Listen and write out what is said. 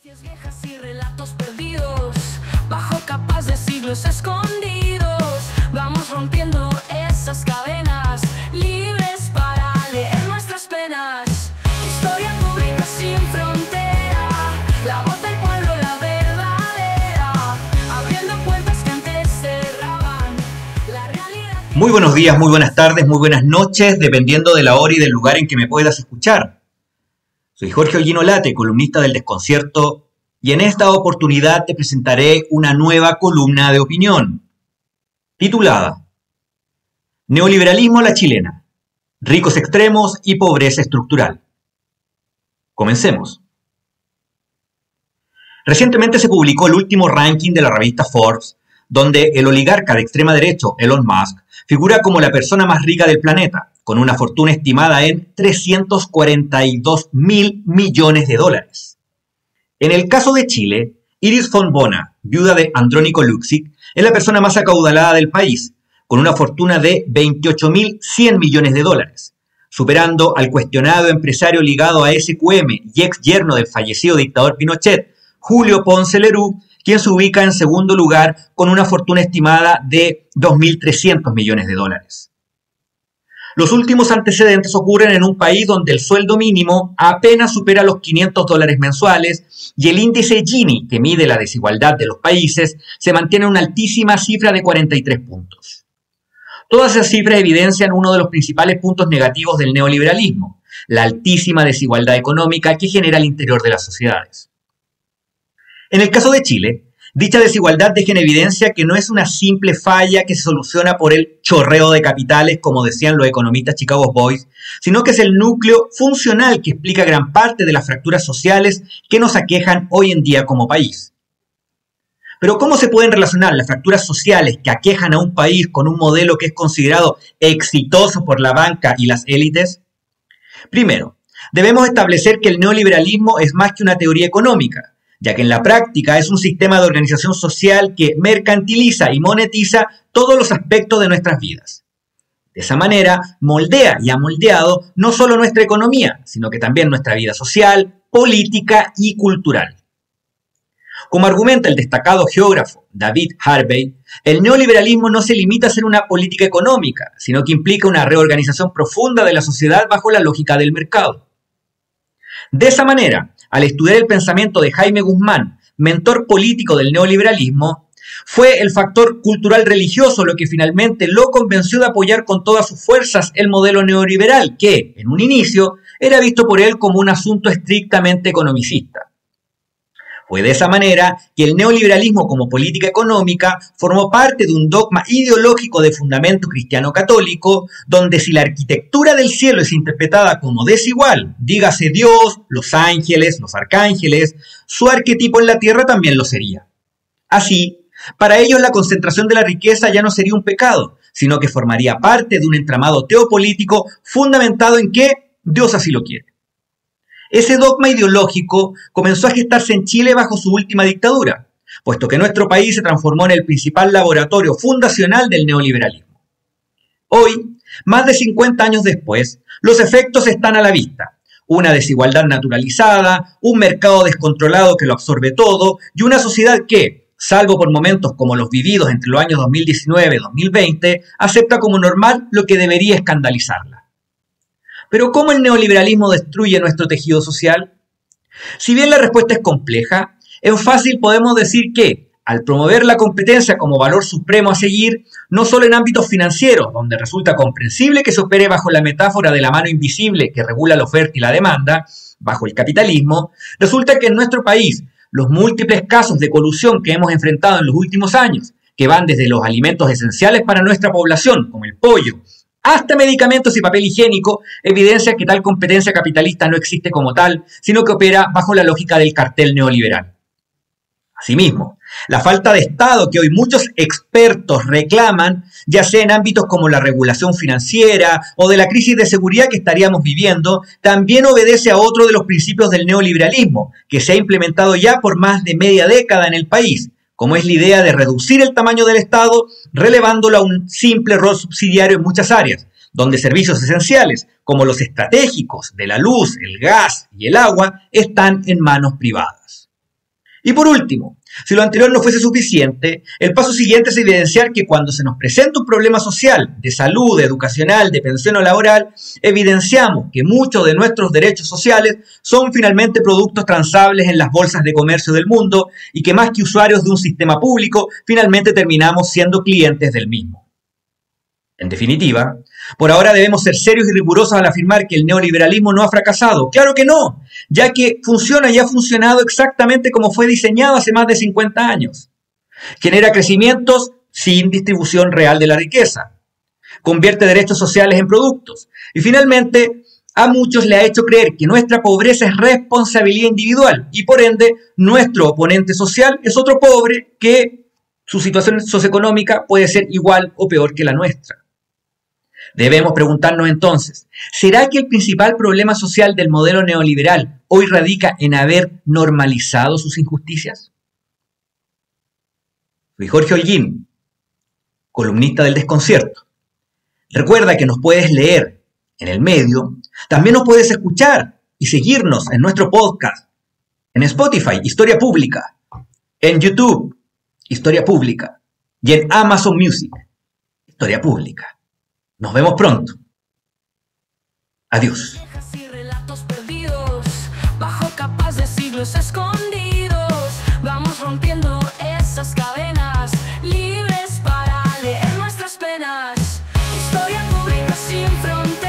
Noticias viejas y relatos perdidos, bajo capas de siglos escondidos. Vamos rompiendo esas cadenas, libres para leer nuestras penas. Historia pública sin frontera, la voz del pueblo, la verdadera, abriendo puertas que antes cerraban, la realidad. Muy buenos días, muy buenas tardes, muy buenas noches, dependiendo de la hora y del lugar en que me puedas escuchar. Soy Jorge Ollino Late, columnista del Desconcierto, y en esta oportunidad te presentaré una nueva columna de opinión, titulada Neoliberalismo a la chilena, ricos extremos y pobreza estructural. Comencemos. Recientemente se publicó el último ranking de la revista Forbes, donde el oligarca de extrema derecha, Elon Musk, figura como la persona más rica del planeta, con una fortuna estimada en 342.000 millones de dólares. En el caso de Chile, Iris von Bona, viuda de Andrónico Luksic, es la persona más acaudalada del país, con una fortuna de 28.100 millones de dólares, superando al cuestionado empresario ligado a SQM y ex yerno del fallecido dictador Pinochet, Julio Ponce Lerú, quien se ubica en segundo lugar con una fortuna estimada de 2.300 millones de dólares. Los últimos antecedentes ocurren en un país donde el sueldo mínimo apenas supera los $500 mensuales y el índice Gini, que mide la desigualdad de los países, se mantiene en una altísima cifra de 43 puntos. Todas esas cifras evidencian uno de los principales puntos negativos del neoliberalismo, la altísima desigualdad económica que genera al interior de las sociedades. En el caso de Chile, dicha desigualdad deja en evidencia que no es una simple falla que se soluciona por el chorreo de capitales, como decían los economistas Chicago Boys, sino que es el núcleo funcional que explica gran parte de las fracturas sociales que nos aquejan hoy en día como país. Pero ¿cómo se pueden relacionar las fracturas sociales que aquejan a un país con un modelo que es considerado exitoso por la banca y las élites? Primero, debemos establecer que el neoliberalismo es más que una teoría económica, ya que en la práctica es un sistema de organización social que mercantiliza y monetiza todos los aspectos de nuestras vidas. De esa manera, moldea y ha moldeado no solo nuestra economía, sino que también nuestra vida social, política y cultural. Como argumenta el destacado geógrafo David Harvey, el neoliberalismo no se limita a ser una política económica, sino que implica una reorganización profunda de la sociedad bajo la lógica del mercado. De esa manera, al estudiar el pensamiento de Jaime Guzmán, mentor político del neoliberalismo, fue el factor cultural religioso lo que finalmente lo convenció de apoyar con todas sus fuerzas el modelo neoliberal, que, en un inicio, era visto por él como un asunto estrictamente economicista. Fue de esa manera que el neoliberalismo como política económica formó parte de un dogma ideológico de fundamento cristiano-católico, donde si la arquitectura del cielo es interpretada como desigual, dígase Dios, los ángeles, los arcángeles, su arquetipo en la tierra también lo sería. Así, para ellos la concentración de la riqueza ya no sería un pecado, sino que formaría parte de un entramado teopolítico fundamentado en que Dios así lo quiere. Ese dogma ideológico comenzó a gestarse en Chile bajo su última dictadura, puesto que nuestro país se transformó en el principal laboratorio fundacional del neoliberalismo. Hoy, más de 50 años después, los efectos están a la vista. Una desigualdad naturalizada, un mercado descontrolado que lo absorbe todo y una sociedad que, salvo por momentos como los vividos entre los años 2019 y 2020, acepta como normal lo que debería escandalizarla. Pero ¿cómo el neoliberalismo destruye nuestro tejido social? Si bien la respuesta es compleja, en fácil podemos decir que, al promover la competencia como valor supremo a seguir, no solo en ámbitos financieros, donde resulta comprensible que se opere bajo la metáfora de la mano invisible que regula la oferta y la demanda, bajo el capitalismo, resulta que en nuestro país los múltiples casos de colusión que hemos enfrentado en los últimos años, que van desde los alimentos esenciales para nuestra población, como el pollo, hasta medicamentos y papel higiénico, evidencia que tal competencia capitalista no existe como tal, sino que opera bajo la lógica del cartel neoliberal. Asimismo, la falta de Estado que hoy muchos expertos reclaman, ya sea en ámbitos como la regulación financiera o de la crisis de seguridad que estaríamos viviendo, también obedece a otro de los principios del neoliberalismo, que se ha implementado ya por más de media década en el país, como es la idea de reducir el tamaño del Estado, relevándolo a un simple rol subsidiario en muchas áreas, donde servicios esenciales, como los estratégicos de la luz, el gas y el agua, están en manos privadas. Y por último, si lo anterior no fuese suficiente, el paso siguiente es evidenciar que cuando se nos presenta un problema social, de salud, educacional, de pensión o laboral, evidenciamos que muchos de nuestros derechos sociales son finalmente productos transables en las bolsas de comercio del mundo y que más que usuarios de un sistema público, finalmente terminamos siendo clientes del mismo. En definitiva, por ahora debemos ser serios y rigurosos al afirmar que el neoliberalismo no ha fracasado. ¡Claro que no! Ya que funciona y ha funcionado exactamente como fue diseñado hace más de 50 años. Genera crecimientos sin distribución real de la riqueza. Convierte derechos sociales en productos. Y finalmente, a muchos le ha hecho creer que nuestra pobreza es responsabilidad individual y por ende nuestro oponente social es otro pobre que su situación socioeconómica puede ser igual o peor que la nuestra. Debemos preguntarnos entonces, ¿será que el principal problema social del modelo neoliberal hoy radica en haber normalizado sus injusticias? Soy Jorge Holguín, columnista del Desconcierto. Recuerda que nos puedes leer en el medio, también nos puedes escuchar y seguirnos en nuestro podcast, en Spotify, Historia Pública, en YouTube, Historia Pública, y en Amazon Music, Historia Pública. Nos vemos pronto. Adiós. Y relatos perdidos, bajo capas de siglos escondidos, vamos rompiendo esas cadenas, libres para leer nuestras penas. Historia pública sin fronteras.